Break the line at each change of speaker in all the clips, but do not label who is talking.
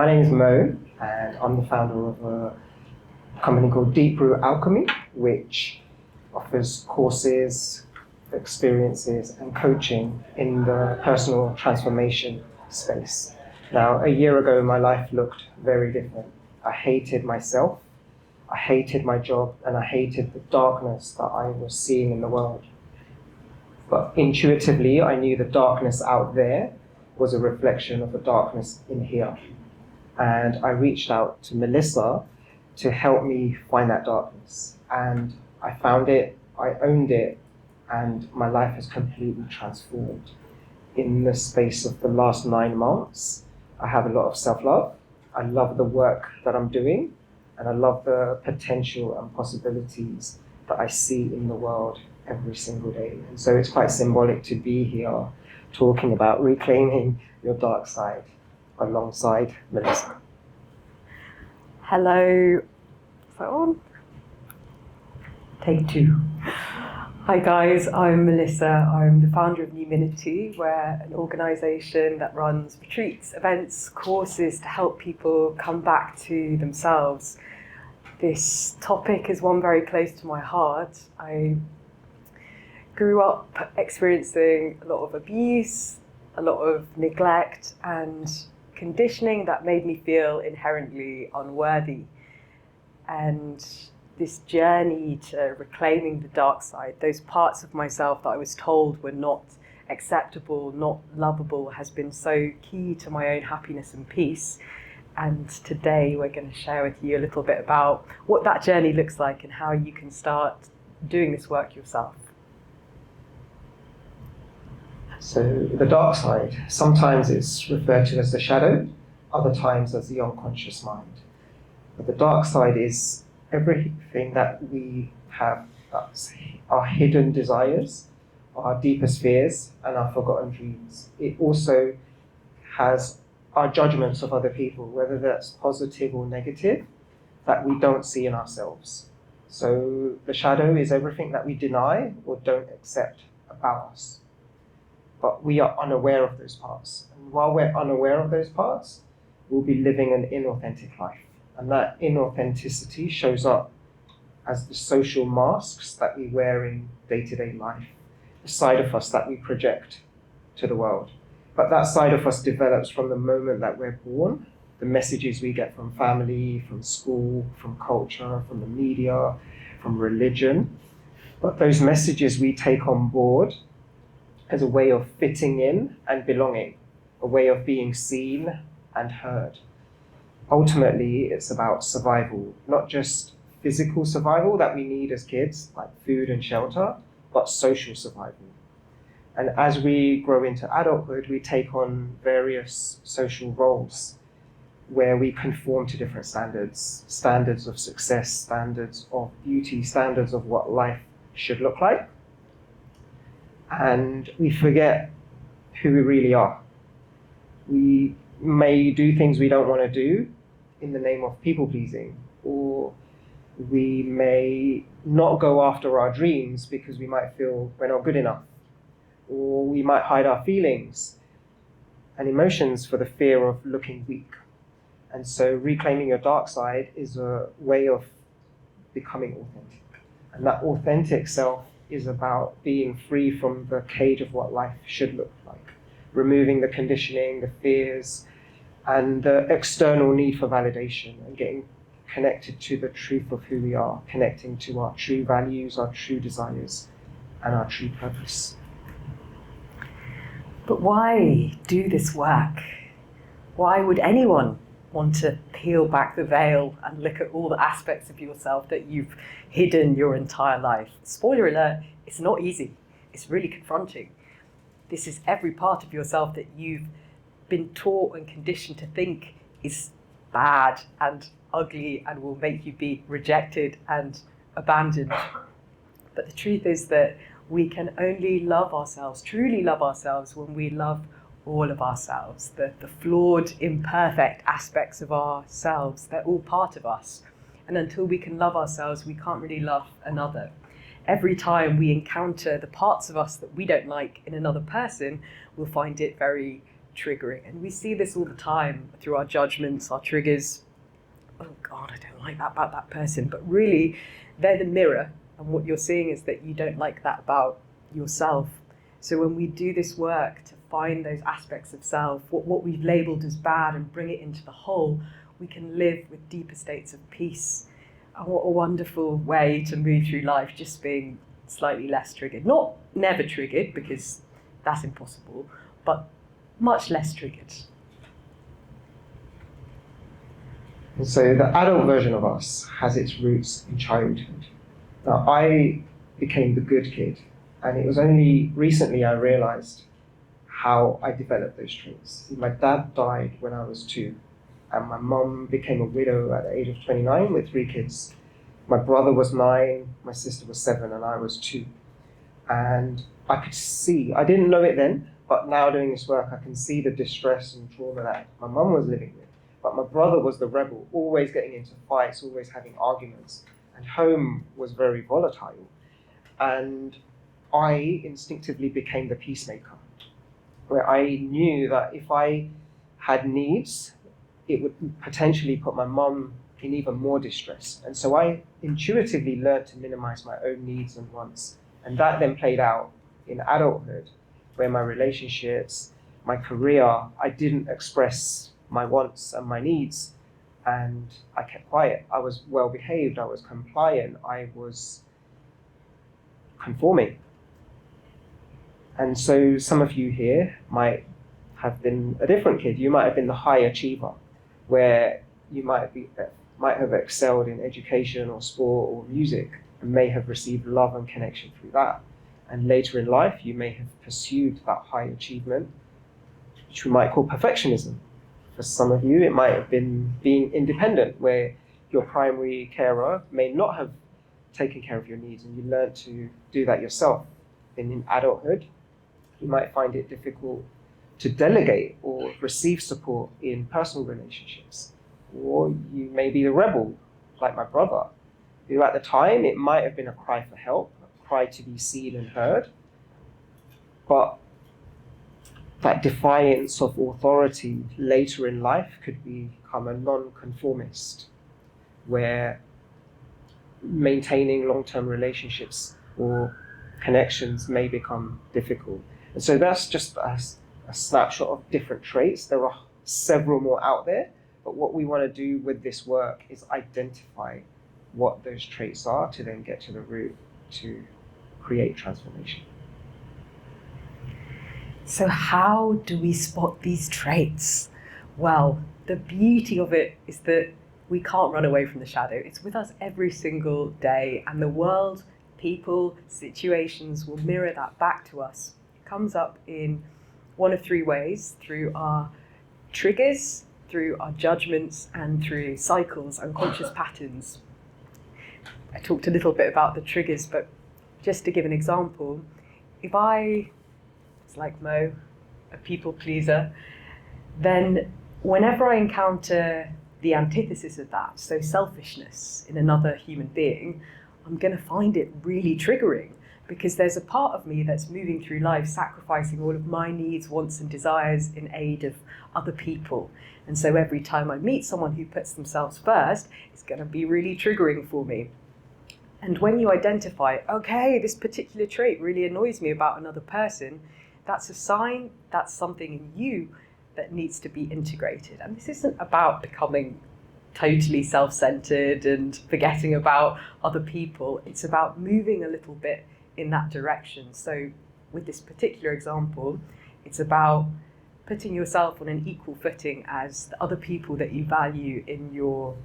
My name is Mo, and I'm the founder of a company called Deep Root Alchemy, which offers courses, experiences, and coaching in the personal transformation space. Now, a year ago, my life looked very different. I hated myself, I hated my job, and I hated the darkness that I was seeing in the world. But intuitively, I knew the darkness out there was a reflection of the darkness in here. And I reached out to Melissa to help me find that darkness. And I found it, I owned it, and my life has completely transformed. In the space of the last 9 months, I have a lot of self-love. I love the work that I'm doing, and I love the potential and possibilities that I see in the world every single day. And so it's quite symbolic to be here talking about reclaiming your dark side alongside Melissa.
Hello. Is that on? Take 2. Hi guys, I'm Melissa. I'm the founder of Numinity. We're an organisation that runs retreats, events, courses to help people come back to themselves. This topic is one very close to my heart. I grew up experiencing a lot of abuse, a lot of neglect, and conditioning that made me feel inherently unworthy. And this journey to reclaiming the dark side, those parts of myself that I was told were not acceptable, not lovable, has been so key to my own happiness and peace. And today we're going to share with you a little bit about what that journey looks like and how you can start doing this work yourself.
So the dark side, sometimes it's referred to as the shadow, other times as the unconscious mind. But the dark side is everything that we have, that's our hidden desires, our deepest fears, and our forgotten dreams. It also has our judgments of other people, whether that's positive or negative, that we don't see in ourselves. So the shadow is everything that we deny or don't accept about us. But we are unaware of those parts. And while we're unaware of those parts, we'll be living an inauthentic life. And that inauthenticity shows up as the social masks that we wear in day-to-day life, the side of us that we project to the world. But that side of us develops from the moment that we're born, the messages we get from family, from school, from culture, from the media, from religion. But those messages we take on board as a way of fitting in and belonging, a way of being seen and heard. Ultimately, it's about survival, not just physical survival that we need as kids, like food and shelter, but social survival. And as we grow into adulthood, we take on various social roles where we conform to different standards, standards of success, standards of beauty, standards of what life should look like. And we forget who we really are. We may do things we don't want to do in the name of people pleasing, or we may not go after our dreams because we might feel we're not good enough, or we might hide our feelings and emotions for the fear of looking weak. And so reclaiming your dark side is a way of becoming authentic. And that authentic self is about being free from the cage of what life should look like, removing the conditioning, the fears, and the external need for validation, and getting connected to the truth of who we are, connecting to our true values, our true desires, and our true purpose.
But why do this work? Why would anyone want to peel back the veil and look at all the aspects of yourself that you've hidden your entire life? Spoiler alert, it's not easy. It's really confronting. This is every part of yourself that you've been taught and conditioned to think is bad and ugly and will make you be rejected and abandoned. But the truth is that we can only love ourselves, truly love ourselves, when we love all of ourselves, the flawed, imperfect aspects of ourselves. They're all part of us. And until we can love ourselves, we can't really love another. Every time we encounter the parts of us that we don't like in another person, we'll find it very triggering. And we see this all the time through our judgments, our triggers. Oh God, I don't like that about that person. But really, they're the mirror. And what you're seeing is that you don't like that about yourself. So when we do this work to find those aspects of self, what we've labeled as bad, and bring it into the whole, we can live with deeper states of peace. And what a wonderful way to move through life, just being slightly less triggered. Not never triggered, because that's impossible, but much less triggered.
And so the adult version of us has its roots in childhood. Now, I became the good kid, and it was only recently I realized how I developed those traits. See, my dad died when I was 2, and my mum became a widow at the age of 29 with 3 kids. My brother was 9, my sister was 7, and I was 2. And I could see, I didn't know it then, but now doing this work, I can see the distress and trauma that my mum was living with. But my brother was the rebel, always getting into fights, always having arguments, and home was very volatile. And I instinctively became the peacemaker, where I knew that if I had needs, it would potentially put my mum in even more distress. And so I intuitively learned to minimize my own needs and wants. And that then played out in adulthood, where my relationships, my career, I didn't express my wants and my needs, and I kept quiet. I was well behaved, I was compliant, I was conforming. And so some of you here might have been a different kid. You might have been the high achiever, where you might have excelled in education or sport or music, and may have received love and connection through that. And later in life, you may have pursued that high achievement, which we might call perfectionism. For some of you, it might have been being independent, where your primary carer may not have taken care of your needs, and you learn to do that yourself. And in adulthood, you might find it difficult to delegate or receive support in personal relationships. Or you may be the rebel, like my brother, who at the time, it might have been a cry for help, a cry to be seen and heard. But that defiance of authority later in life could become a non-conformist, where maintaining long-term relationships or connections may become difficult. And so that's just a snapshot of different traits. There are several more out there, but what we want to do with this work is identify what those traits are to then get to the root to create transformation.
So how do we spot these traits? Well, the beauty of it is that we can't run away from the shadow. It's with us every single day, and the world, people, situations will mirror that back to us. It comes up in one of 3 ways: through our triggers, through our judgments, and through cycles, unconscious patterns. I talked a little bit about the triggers, but just to give an example, if I was like Mo, a people pleaser, then whenever I encounter the antithesis of that, so selfishness in another human being, I'm going to find it really triggering, because there's a part of me that's moving through life sacrificing all of my needs, wants and desires in aid of other people. And so every time I meet someone who puts themselves first, it's going to be really triggering for me. And when you identify, okay, this particular trait really annoys me about another person, that's a sign that's something in you that needs to be integrated. And this isn't about becoming totally self-centered and forgetting about other people. It's about moving a little bit in that direction. So with this particular example, it's about putting yourself on an equal footing as the other people that you value in your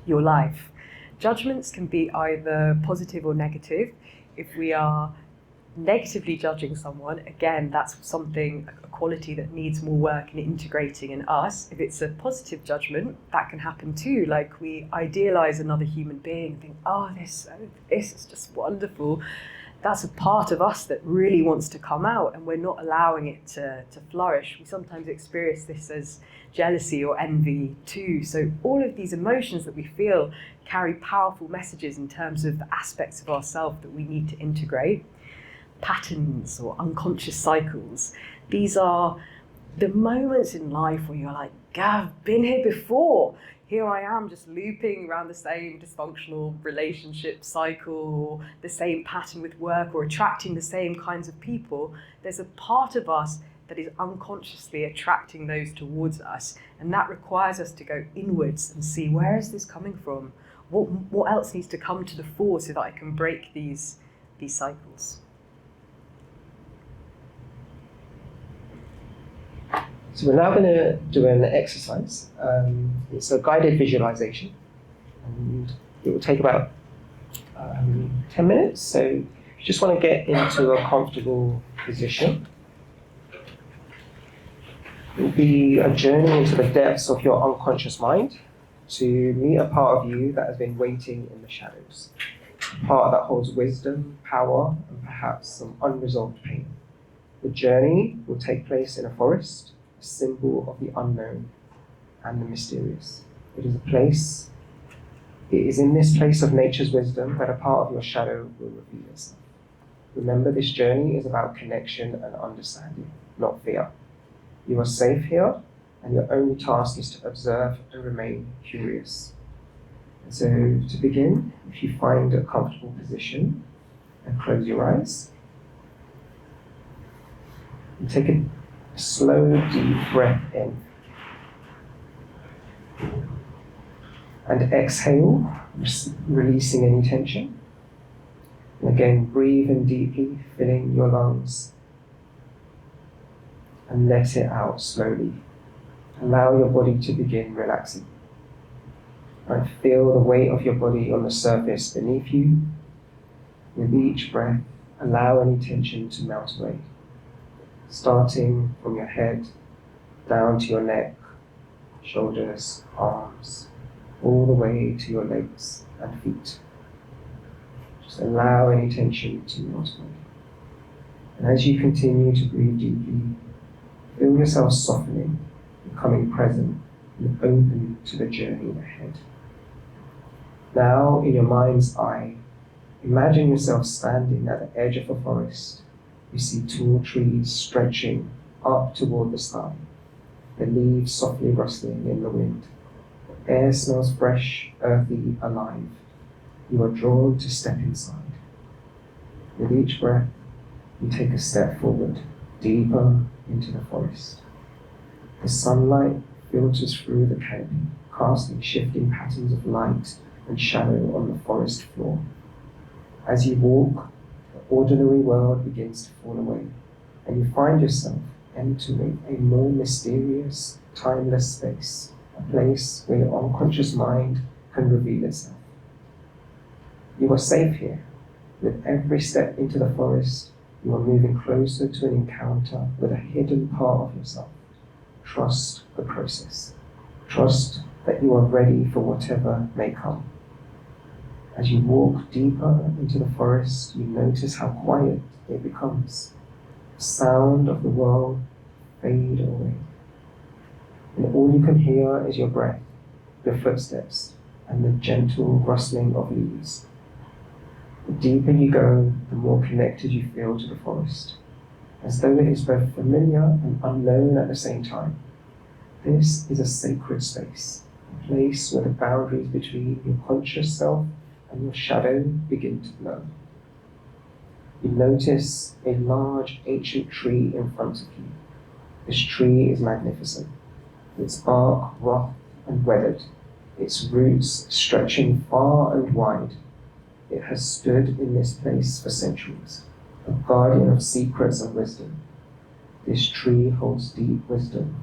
life. Judgments can be either positive or negative. If we are negatively judging someone, again, that's something, a quality that needs more work in integrating in us. If it's a positive judgment, that can happen too. Like we idealize another human being and think, oh, this is just wonderful. That's a part of us that really wants to come out, and we're not allowing it to flourish. We sometimes experience this as jealousy or envy too. So all of these emotions that we feel carry powerful messages in terms of the aspects of ourselves that we need to integrate. Patterns or unconscious cycles. These are the moments in life where you're like, "God, I've been here before. Here I am just looping around the same dysfunctional relationship cycle or the same pattern with work or attracting the same kinds of people." There's a part of us that is unconsciously attracting those towards us. And that requires us to go inwards and see, where is this coming from? What else needs to come to the fore so that I can break these cycles?
So we're now going to do an exercise. It's a guided visualization, and it will take about 10 minutes. So you just want to get into a comfortable position. It will be a journey into the depths of your unconscious mind to meet a part of you that has been waiting in the shadows, a part that holds wisdom, power, and perhaps some unresolved pain. The journey will take place in a forest, a symbol of the unknown and the mysterious. It is in this place of nature's wisdom that a part of your shadow will reveal itself. Remember, this journey is about connection and understanding, not fear. You are safe here, and your only task is to observe and remain curious. And so, to begin, if you find a comfortable position and close your eyes, and take a slow, deep breath in. And exhale, releasing any tension. And again, breathe in deeply, filling your lungs. And let it out slowly. Allow your body to begin relaxing. And feel the weight of your body on the surface beneath you. With each breath, allow any tension to melt away. Starting from your head, down to your neck, shoulders, arms, all the way to your legs and feet. Just allow any tension to melt away. And as you continue to breathe deeply, feel yourself softening, becoming present and open to the journey ahead. Now, in your mind's eye, imagine yourself standing at the edge of a forest. You see tall trees stretching up toward the sky, the leaves softly rustling in the wind. The air smells fresh, earthy, alive. You are drawn to step inside. With each breath, you take a step forward, deeper into the forest. The sunlight filters through the canopy, casting shifting patterns of light and shadow on the forest floor. As you walk, the ordinary world begins to fall away, and you find yourself entering a more mysterious, timeless space, a place where your unconscious mind can reveal itself. You are safe here. With every step into the forest, you are moving closer to an encounter with a hidden part of yourself. Trust the process. Trust that you are ready for whatever may come. As you walk deeper into the forest, you notice how quiet it becomes. The sound of the world fade away. And all you can hear is your breath, your footsteps, and the gentle rustling of leaves. The deeper you go, the more connected you feel to the forest, as though it is both familiar and unknown at the same time. This is a sacred space, a place where the boundaries between your conscious self and your shadow begin to blur. You notice a large ancient tree in front of you. This tree is magnificent, its bark rough and weathered, its roots stretching far and wide. It has stood in this place for centuries, a guardian of secrets and wisdom. This tree holds deep wisdom,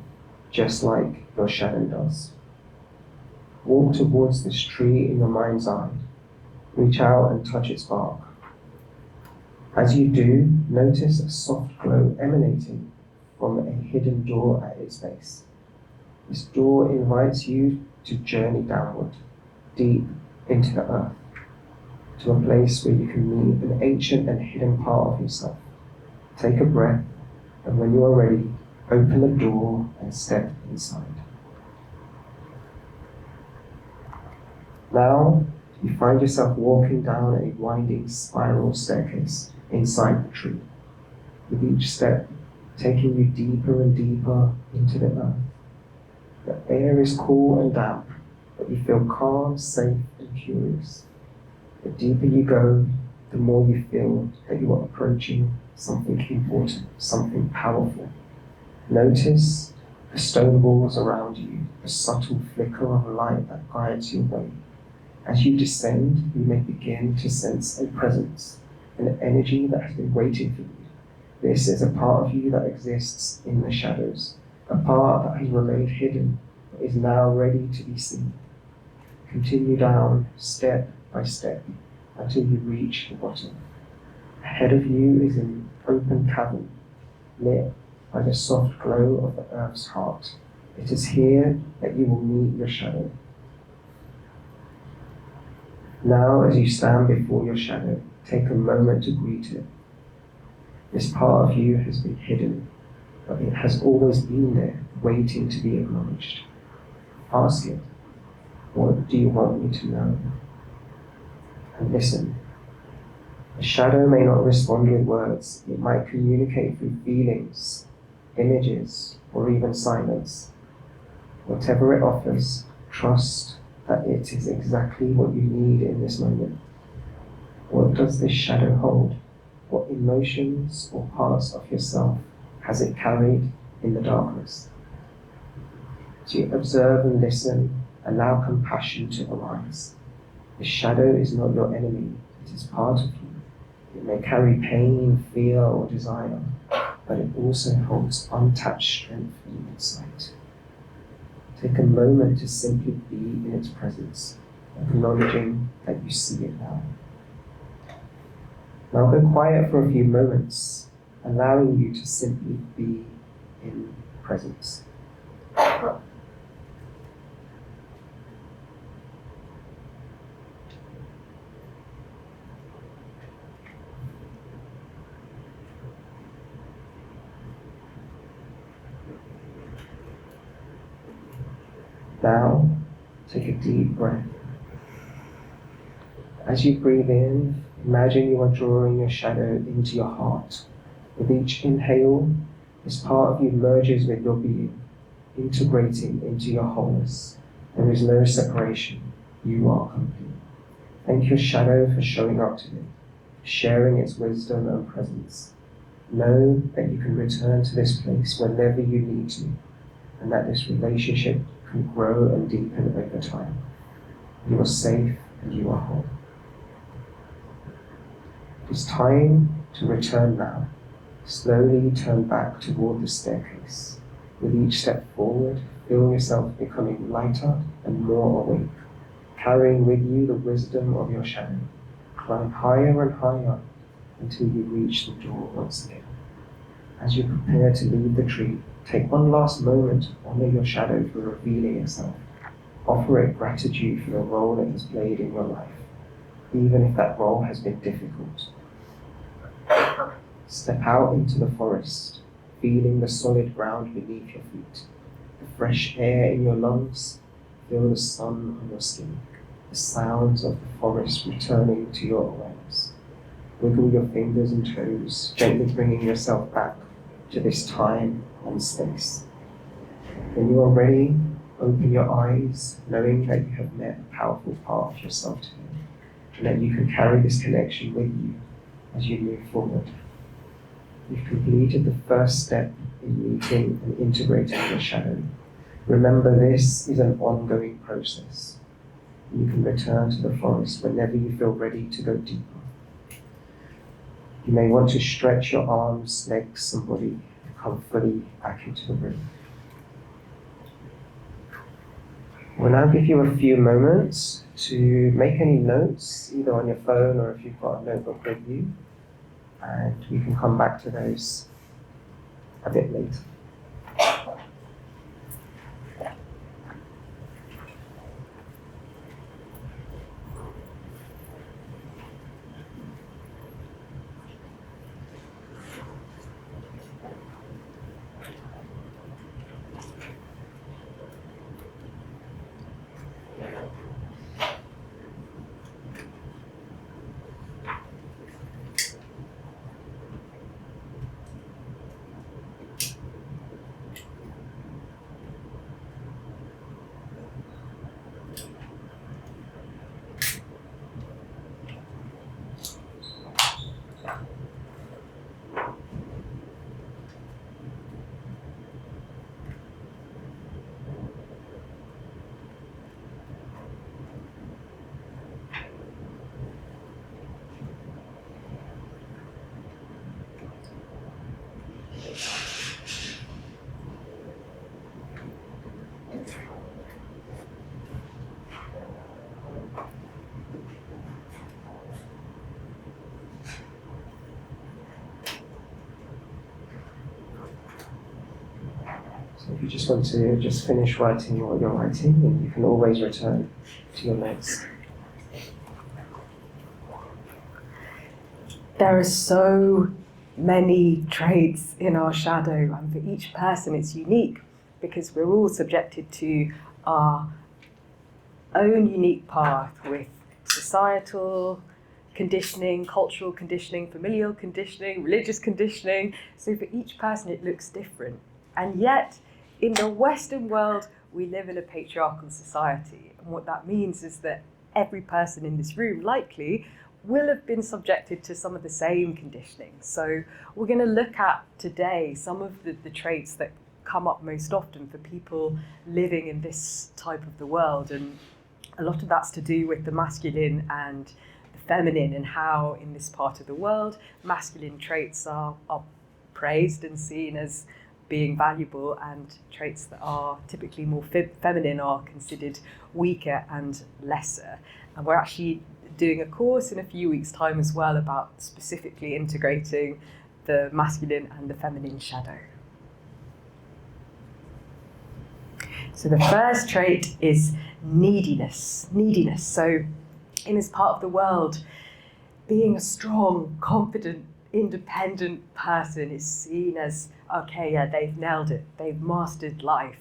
just like your shadow does. Walk towards this tree in your mind's eye. Reach out and touch its bark. As you do, notice a soft glow emanating from a hidden door at its base. This door invites you to journey downward, deep into the earth, to a place where you can meet an ancient and hidden part of yourself. Take a breath, and when you are ready, open the door and step inside. Now, you find yourself walking down a winding spiral staircase inside the tree. With each step, taking you deeper and deeper into the earth. The air is cool and damp, but you feel calm, safe, and curious. The deeper you go, the more you feel that you are approaching something important, something powerful. Notice the stone walls around you, the subtle flicker of light that guides your way. As you descend, you may begin to sense a presence, an energy that has been waiting for you. This is a part of you that exists in the shadows, a part that has remained hidden, but is now ready to be seen. Continue down, step by step, until you reach the bottom. Ahead of you is an open cavern, lit by the soft glow of the earth's heart. It is here that you will meet your shadow. Now, as you stand before your shadow, take a moment to greet it. This part of you has been hidden, but it has always been there, waiting to be acknowledged. Ask it, what do you want me to know? And listen. The shadow may not respond with words. It might communicate through feelings, images, or even silence. Whatever it offers, trust that it is exactly what you need in this moment. What does this shadow hold? What emotions or parts of yourself has it carried in the darkness? As you observe and listen, allow compassion to arise. The shadow is not your enemy, it is part of you. It may carry pain, fear, or desire, but it also holds untapped strength and insight. Take a moment to simply be in its presence, acknowledging that you see it now. Now go quiet for a few moments, allowing you to simply be in presence. Now, take a deep breath. As you breathe in, imagine you are drawing your shadow into your heart. With each inhale, this part of you merges with your being, integrating into your wholeness. There is no separation. You are complete. Thank your shadow for showing up today, sharing its wisdom and presence. Know that you can return to this place whenever you need to, and that this relationship can grow and deepen over time. You are safe and you are whole. It's time to return now. Slowly turn back toward the staircase. With each step forward, feel yourself becoming lighter and more awake, carrying with you the wisdom of your shadow. Climb higher and higher until you reach the door once again. As you prepare to leave the tree, take one last moment to honor your shadow for revealing itself. Offer it gratitude for the role it has played in your life, even if that role has been difficult. Step out into the forest, feeling the solid ground beneath your feet, the fresh air in your lungs. Feel the sun on your skin, the sounds of the forest returning to your awareness. Wiggle your fingers and toes, gently bringing yourself back to this time and space. When you are ready, open your eyes, knowing that you have met a powerful part of yourself today, and that you can carry this connection with you as you move forward. You've completed the first step in meeting and integrating your shadow. Remember, this is an ongoing process. You can return to the forest whenever you feel ready to go deeper. You may want to stretch your arms, legs, and body to come fully back into the room. We'll now give you a few moments to make any notes, either on your phone or if you've got a notebook with you, and we can come back to those a bit later. just want to just finish writing what you're writing, and you can always return to your notes.
There are so many traits in our shadow, and for each person it's unique because we're all subjected to our own unique path with societal conditioning, cultural conditioning, familial conditioning, religious conditioning. So for each person it looks different. And yet, in the Western world, we live in a patriarchal society. And what that means is that every person in this room, likely, will have been subjected to some of the same conditioning. So we're going to look at today some of the traits that come up most often for people living in this type of the world. And a lot of that's to do with the masculine and the feminine, and how in this part of the world, masculine traits are praised and seen as being valuable, and traits that are typically more feminine are considered weaker and lesser. And we're actually doing a course in a few weeks' time as well about specifically integrating the masculine and the feminine shadow. So the first trait is neediness. Neediness. So in this part of the world, being a strong, confident, independent person is seen as, okay, yeah, they've nailed it. They've mastered life.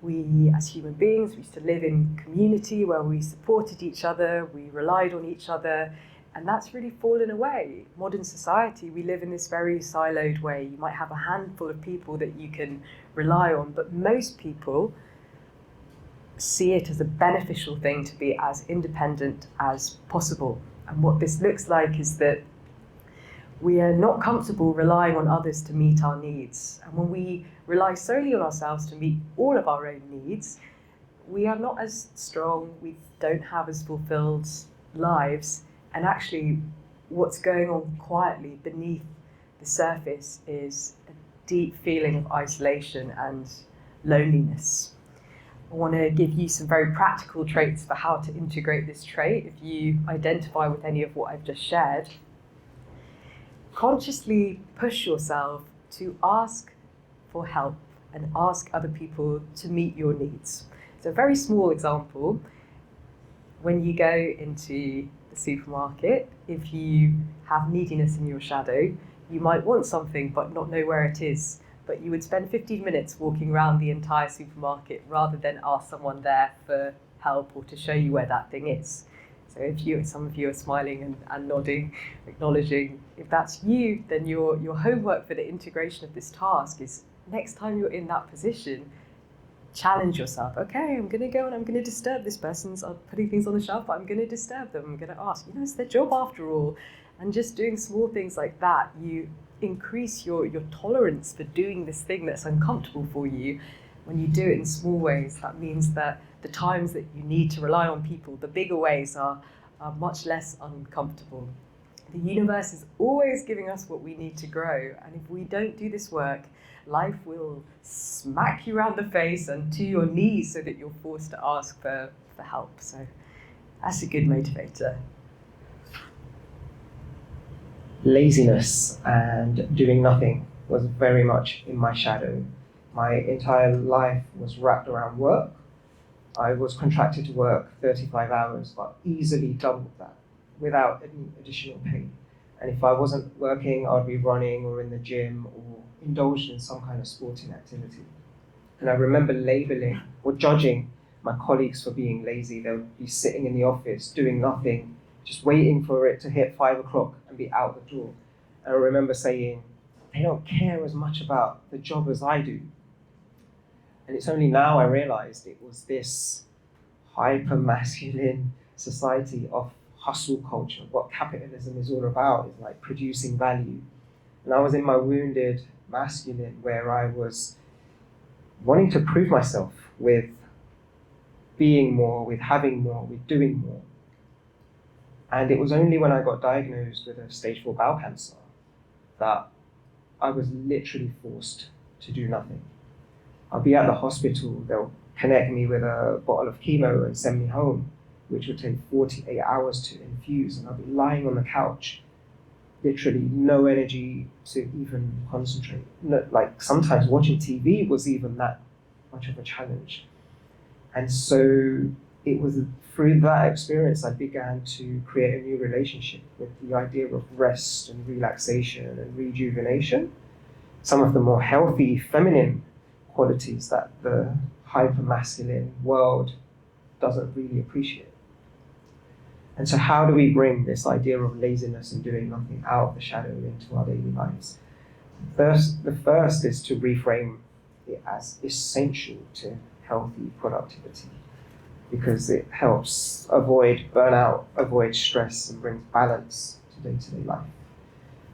We, as human beings, we used to live in community where we supported each other, we relied on each other, and that's really fallen away. Modern society, we live in this very siloed way. You might have a handful of people that you can rely on, but most people see it as a beneficial thing to be as independent as possible. And what this looks like is that we are not comfortable relying on others to meet our needs. And when we rely solely on ourselves to meet all of our own needs, we are not as strong, we don't have as fulfilled lives. And actually, what's going on quietly beneath the surface is a deep feeling of isolation and loneliness. I want to give you some very practical traits for how to integrate this trait if you identify with any of what I've just shared. Consciously push yourself to ask for help and ask other people to meet your needs. So a very small example, when you go into the supermarket, if you have neediness in your shadow, you might want something but not know where it is. But you would spend 15 minutes walking around the entire supermarket rather than ask someone there for help or to show you where that thing is. So if some of you are smiling and nodding, acknowledging, if that's you, then your homework for the integration of this task is next time you're in that position, challenge yourself. Okay, I'm going to go and I'm going to disturb this person's putting things on the shelf, but I'm going to disturb them. I'm going to ask, it's their job after all. And just doing small things like that, you increase your tolerance for doing this thing that's uncomfortable for you. When you do it in small ways, that means that the times that you need to rely on people, the bigger ways are much less uncomfortable. The universe is always giving us what we need to grow, and if we don't do this work, life will smack you around the face and to your knees so that you're forced to ask for help. So that's a good motivator.
Laziness and doing nothing was very much in my shadow. My entire life was wrapped around work. I was contracted to work 35 hours, but easily doubled that without any additional pay. And if I wasn't working, I'd be running or in the gym or indulged in some kind of sporting activity. And I remember labeling or judging my colleagues for being lazy. They would be sitting in the office doing nothing, just waiting for it to hit 5 o'clock and be out the door. And I remember saying, they don't care as much about the job as I do. And it's only now I realized it was this hyper-masculine society of hustle culture. What capitalism is all about is like producing value. And I was in my wounded masculine where I was wanting to prove myself with being more, with having more, with doing more. And it was only when I got diagnosed with a stage 4 bowel cancer that I was literally forced to do nothing. I'll be at the hospital, they'll connect me with a bottle of chemo and send me home, which would take 48 hours to infuse, and I'll be lying on the couch, literally no energy to even concentrate. No, like sometimes watching TV was even that much of a challenge. And so it was through that experience I began to create a new relationship with the idea of rest and relaxation and rejuvenation, some of the more healthy feminine qualities that the hyper-masculine world doesn't really appreciate. And so how do we bring this idea of laziness and doing nothing out of the shadow into our daily lives? The first is to reframe it as essential to healthy productivity, because it helps avoid burnout, avoid stress, and brings balance to day-to-day life.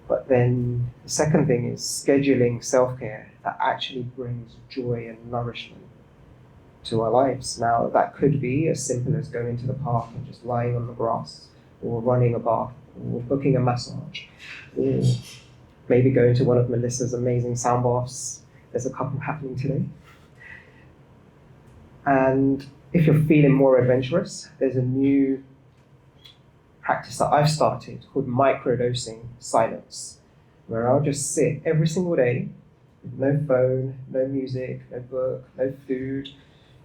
But then the second thing is scheduling self-care that actually brings joy and nourishment to our lives. Now, that could be as simple as going to the park and just lying on the grass, or running a bath, or booking a massage, or maybe going to one of Melissa's amazing sound baths. There's a couple happening today. And if you're feeling more adventurous, there's a new practice that I've started called microdosing silence, where I'll just sit every single day with no phone, no music, no book, no food,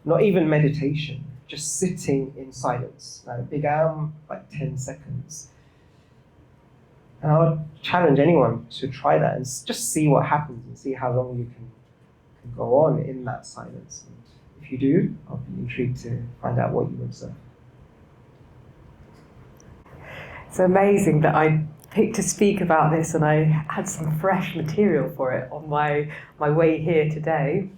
not even meditation, just sitting in silence. Now, it began like 10 seconds. And I'll challenge anyone to try that and just see what happens and see how long you can go on in that silence. And if you do, I'll be intrigued to find out what you observe.
It's amazing that I picked to speak about this and I had some fresh material for it on my way here today.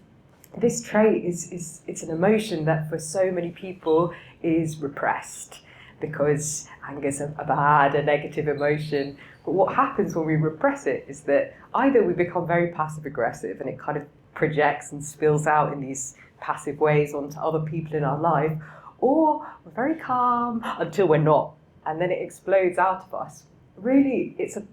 This trait it's an emotion that for so many people is repressed, because anger is a bad, a negative emotion. But what happens when we repress it is that either we become very passive aggressive and it kind of projects and spills out in these passive ways onto other people in our life, or we're very calm until we're not, and then it explodes out of us. Really, it's a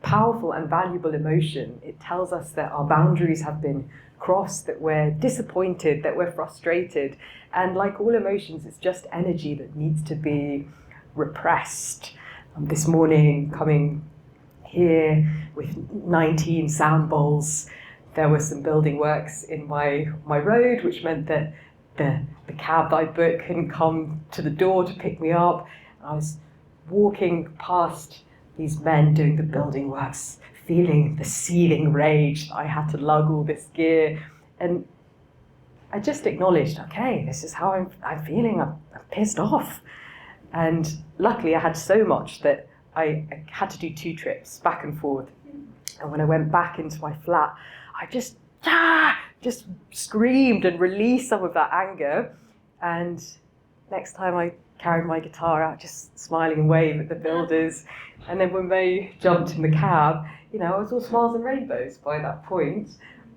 powerful and valuable emotion. It tells us that our boundaries have been crossed, that we're disappointed, that we're frustrated. And like all emotions, it's just energy that needs to be repressed. This morning, coming here with 19 sound bowls, there were some building works in my road, which meant that the cab that I booked couldn't come to the door to pick me up. I was walking past these men doing the building works, feeling the seething rage that I had to lug all this gear. And I just acknowledged, okay, this is how I'm feeling, I'm pissed off. And luckily I had so much that I had to do 2 trips back and forth. And when I went back into my flat, I just screamed and released some of that anger. And next time I carried my guitar out, just smiling and waving at the builders. And then when they jumped in the cab, I was all smiles and rainbows by that point.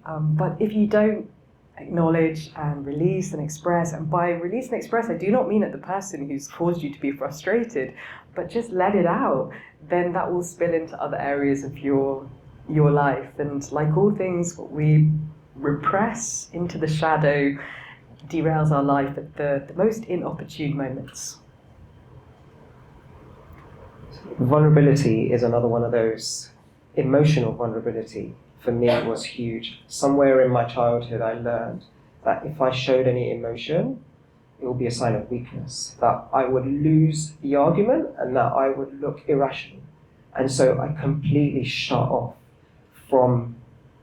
But if you don't acknowledge and release and express, and by release and express, I do not mean at the person who's caused you to be frustrated, but just let it out, then that will spill into other areas of your life. And like all things, what we repress into the shadow derails our life at the most inopportune moments.
Vulnerability is another one of those. Emotional vulnerability for me was huge. Somewhere in my childhood I learned that if I showed any emotion, it would be a sign of weakness, that I would lose the argument and that I would look irrational. And so I completely shut off from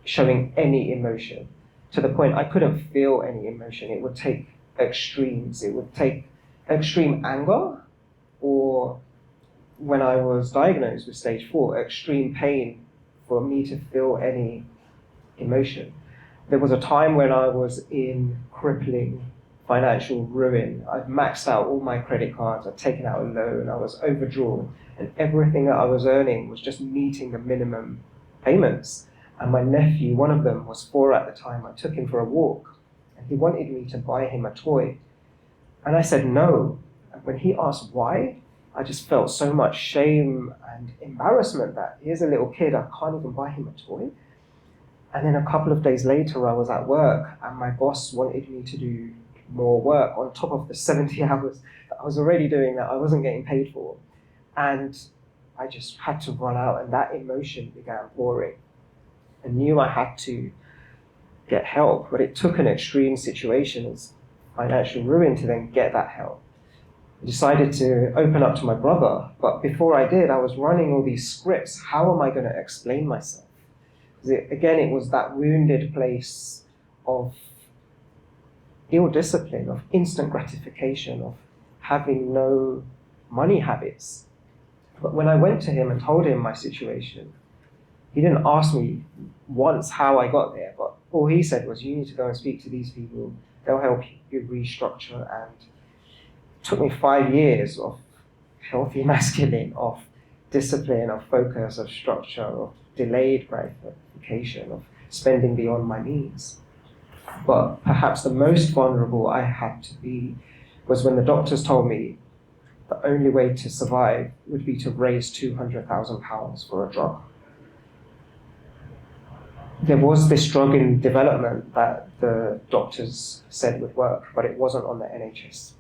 showing any emotion, to the point I couldn't feel any emotion. It would take extremes. It would take extreme anger, or when I was diagnosed with stage 4, extreme pain for me to feel any emotion. There was a time when I was in crippling financial ruin. I'd maxed out all my credit cards, I'd taken out a loan, I was overdrawn, and everything that I was earning was just meeting the minimum payments. And my nephew, one of them was 4 at the time, I took him for a walk, and he wanted me to buy him a toy. And I said no. And when he asked why, I just felt so much shame and embarrassment that here's a little kid, I can't even buy him a toy. And then a couple of days later, I was at work and my boss wanted me to do more work on top of the 70 hours that I was already doing that I wasn't getting paid for. And I just had to run out, and that emotion began pouring. I knew I had to get help, but it took an extreme situation, it's financial ruin, to then get that help. I decided to open up to my brother, but before I did, I was running all these scripts. How am I going to explain myself? Because it was that wounded place of ill discipline, of instant gratification, of having no money habits. But when I went to him and told him my situation, he didn't ask me once how I got there, but all he said was, you need to go and speak to these people, they'll help you restructure. And it took me 5 years of healthy masculine, of discipline, of focus, of structure, of delayed gratification, of spending beyond my means. But perhaps the most vulnerable I had to be was when the doctors told me the only way to survive would be to raise £200,000 for a drug. There was this drug in development that the doctors said would work, but it wasn't on the NHS.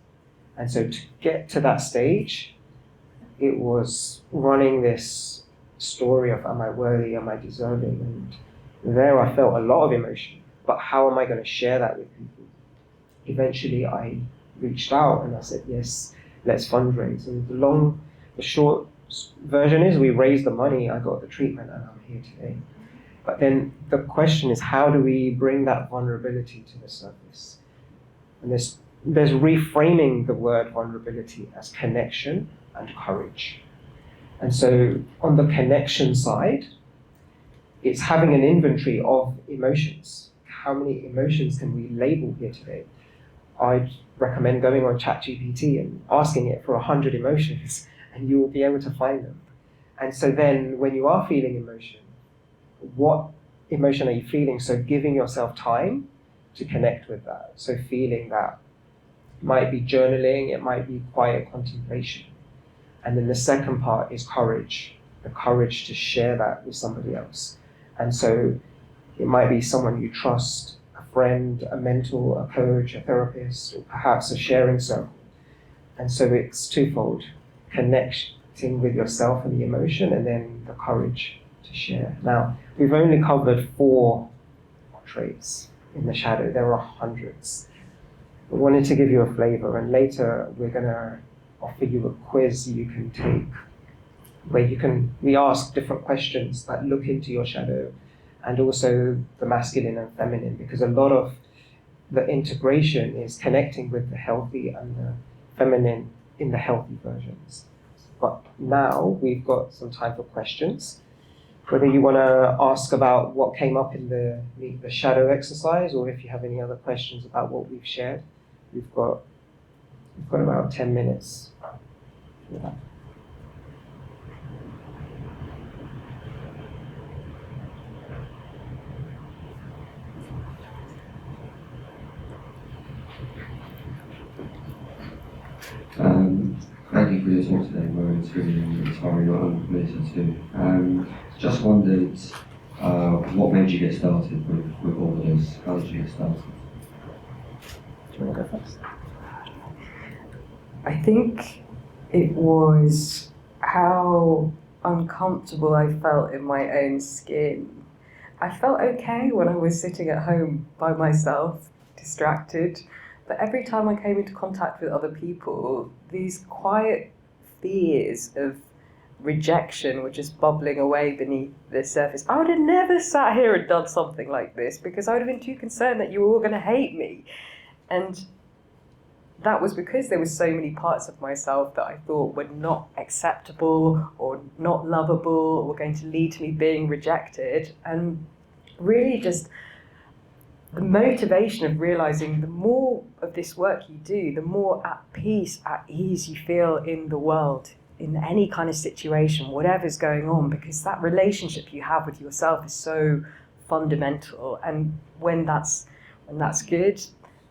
And so to get to that stage, it was running this story of, am I worthy, am I deserving? And there I felt a lot of emotion, but how am I going to share that with people? Eventually I reached out and I said, yes, let's fundraise. And the short version is we raised the money, I got the treatment, and I'm here today. But then the question is, how do we bring that vulnerability to the surface? And there's reframing the word vulnerability as connection and courage. And so on the connection side, it's having an inventory of emotions. How many emotions can we label here today? I'd recommend going on ChatGPT and asking it for 100 emotions, and you will be able to find them. And so then when you are feeling emotion, what emotion are you feeling? So giving yourself time to connect with that. So feeling that might be journaling, it might be quiet contemplation. And then the second part is courage, the courage to share that with somebody else. And so it might be someone you trust, a friend, a mentor, a coach, a therapist, or perhaps a sharing circle. And so it's twofold, connecting with yourself and the emotion, and then the courage to share. Now, we've only covered 4 traits in the shadow. There are hundreds. We wanted to give you a flavor, and later we're going to offer you a quiz you can take where we ask different questions that look into your shadow and also the masculine and feminine, because a lot of the integration is connecting with the healthy and the feminine in the healthy versions. But now we've got some time for questions. Whether you want to ask about what came up in the shadow exercise, or if you have any other questions about what we've shared, we've got about 10 minutes for that.
Thank you for your talk today, Mo. It's really inspiring, and Melissa too. Just wondered, what made you get started with all of this? How did you get started?
Do you want to go first?
I think it was how uncomfortable I felt in my own skin. I felt okay when I was sitting at home by myself, distracted, but every time I came into contact with other people, these quiet fears of rejection were just bubbling away beneath the surface. I would have never sat here and done something like this because I would have been too concerned that you were all going to hate me. And that was because there were so many parts of myself that I thought were not acceptable or not lovable or were going to lead to me being rejected. And really just the motivation of realizing the more of this work you do, the more at peace, at ease you feel in the world, in any kind of situation, whatever's going on, because that relationship you have with yourself is so fundamental. And when that's good,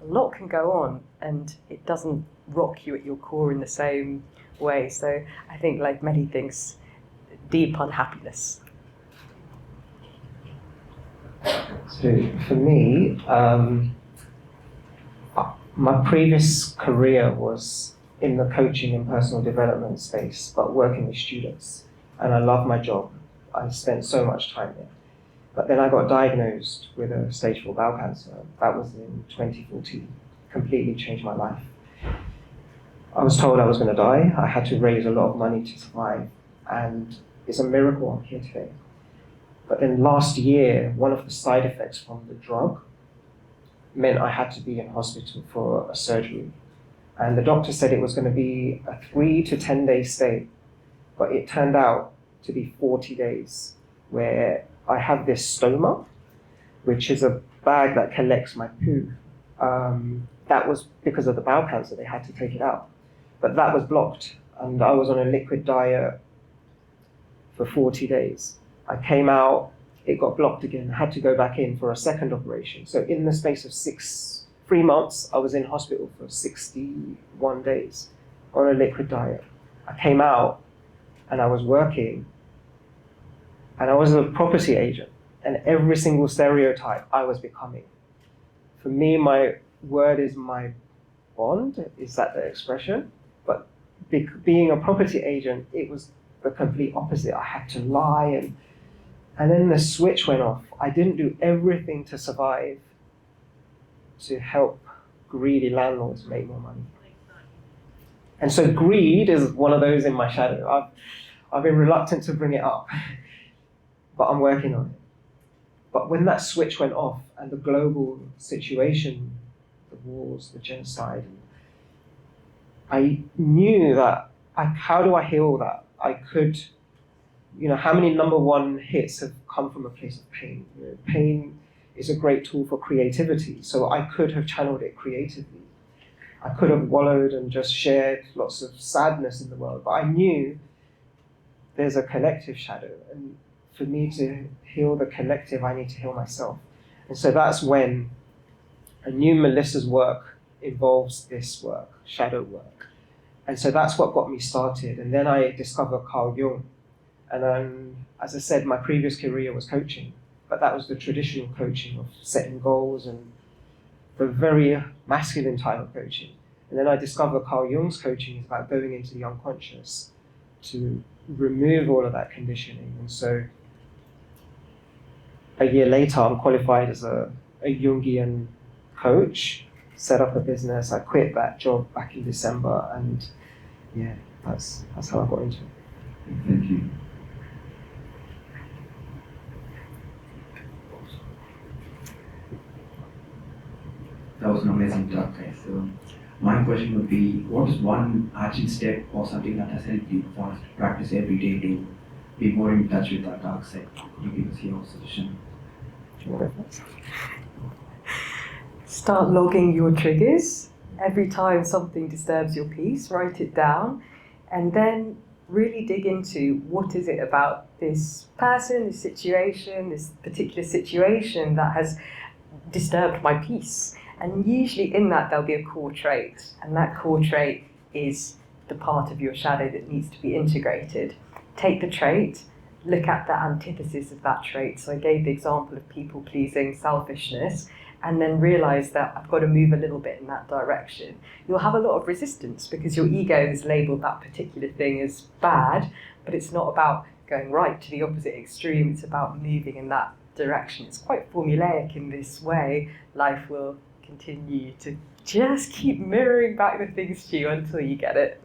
a lot can go on and it doesn't rock you at your core in the same way. So I think, like many things, deep unhappiness.
So for me, my previous career was in the coaching and personal development space, but working with students. And I love my job. I spent so much time there. But then I got diagnosed with a stage 4 bowel cancer. That was in 2014. Completely changed my life. I was told I was going to die. I had to raise a lot of money to survive. And it's a miracle I'm here today. But then last year, one of the side effects from the drug meant I had to be in hospital for a surgery. And the doctor said it was going to be a 3 to 10 day stay. But it turned out to be 40 days, where I have this stoma, which is a bag that collects my poo. That was because of the bowel cancer, they had to take it out. But that was blocked, and I was on a liquid diet for 40 days. I came out, it got blocked again, I had to go back in for a second operation. So in the space of 3 months, I was in hospital for 61 days on a liquid diet. I came out and I was working, and I was a property agent, and every single stereotype I was becoming. For me, my word is my bond, is that the expression? But being a property agent, it was the complete opposite. I had to lie, and then the switch went off. I didn't do everything to survive to help greedy landlords make more money. And so greed is one of those in my shadow. I've been reluctant to bring it up, but I'm working on it. But when that switch went off and the global situation, the wars, the genocide, I knew that, how do I heal that? I could, how many number 1 hits have come from a place of pain? Pain is a great tool for creativity, so I could have channeled it creatively. I could have wallowed and just shared lots of sadness in the world, but I knew there's a collective shadow, and for me to heal the collective, I need to heal myself. And so that's when a new Melissa's work involves this work, shadow work. And so that's what got me started. And then I discovered Carl Jung. And then, as I said, my previous career was coaching, but that was the traditional coaching of setting goals and the very masculine type of coaching. And then I discovered Carl Jung's coaching is about going into the unconscious to remove all of that conditioning. And so a year later, I'm qualified as a Jungian coach, set up a business. I quit that job back in December, and yeah, that's how I got into it.
Thank you.
That was an amazing talk, guys. So my question would be, what is one action step or something that has helped you for practice every day to be more in touch with that dark side? You give us your suggestion.
Start logging your triggers. Every time something disturbs your peace, write it down, and then really dig into what is it about this person, this particular situation that has disturbed my peace. And usually in that there'll be a core trait, and that core trait is the part of your shadow that needs to be integrated. Take the trait, look at the antithesis of that trait. So I gave the example of people-pleasing, selfishness, and then realize that I've got to move a little bit in that direction. You'll have a lot of resistance because your ego has labeled that particular thing as bad, but it's not about going right to the opposite extreme, it's about moving in that direction. It's quite formulaic in this way. Life will continue to just keep mirroring back the things to you until you get it.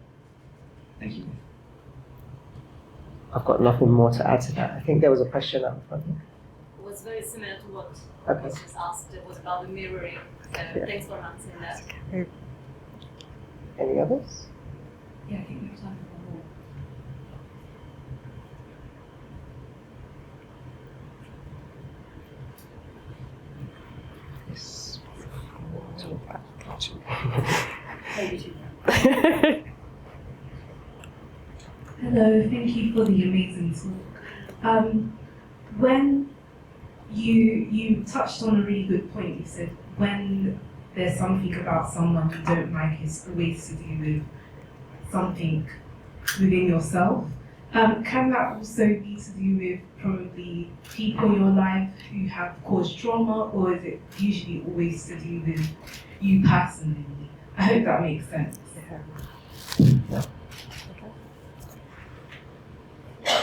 Thank you.
I've got nothing more to add to that. I think there was a question at the front.
It was very similar to what
Okay.
was just asked. It was about the mirroring. So
Yeah.
thanks for answering that.
Any others?
Yeah, I think we have time for more.
Yes.
Maybe two.
Hello, thank you for the amazing talk. When you touched on a really good point, you said when there's something about someone you don't like, it's always to do with something within yourself. Can that also be to do with probably people in your life who have caused trauma, or is it usually always to do with you personally? I hope that makes sense.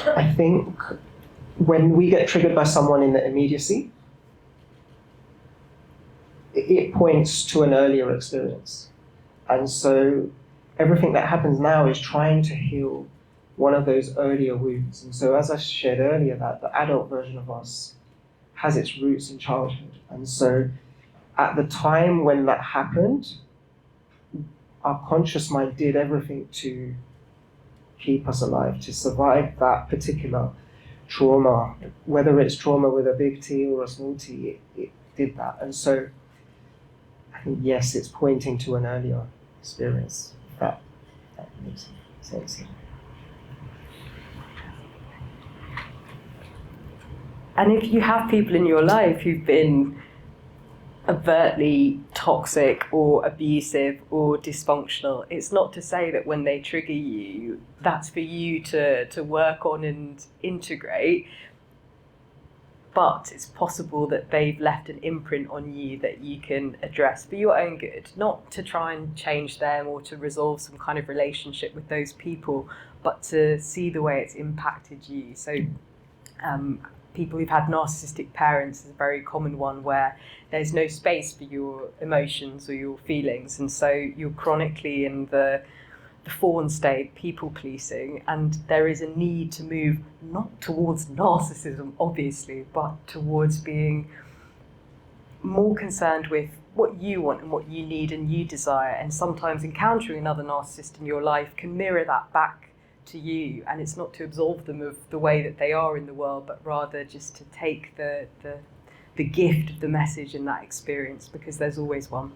I think when we get triggered by someone in the immediacy, it points to an earlier experience. And so everything that happens now is trying to heal one of those earlier wounds. And so as I shared earlier, that the adult version of us has its roots in childhood. And so at the time when that happened, our conscious mind did everything to keep us alive, to survive that particular trauma, whether it's trauma with a big T or a small t, it did that. And so I think, yes, it's pointing to an earlier experience, if that makes sense.
And if you have people in your life who've been overtly toxic or abusive or dysfunctional, it's not to say that when they trigger you, that's for you to work on and integrate. But it's possible that they've left an imprint on you that you can address for your own good, not to try and change them or to resolve some kind of relationship with those people, but to see the way it's impacted you. So people who've had narcissistic parents is a very common one, where there's no space for your emotions or your feelings, and so you're chronically in the fawn state, people pleasing, and there is a need to move not towards narcissism, obviously, but towards being more concerned with what you want and what you need and you desire. And sometimes encountering another narcissist in your life can mirror that back to you, and it's not to absolve them of the way that they are in the world, but rather just to take the gift of the message in that experience, because there's always one.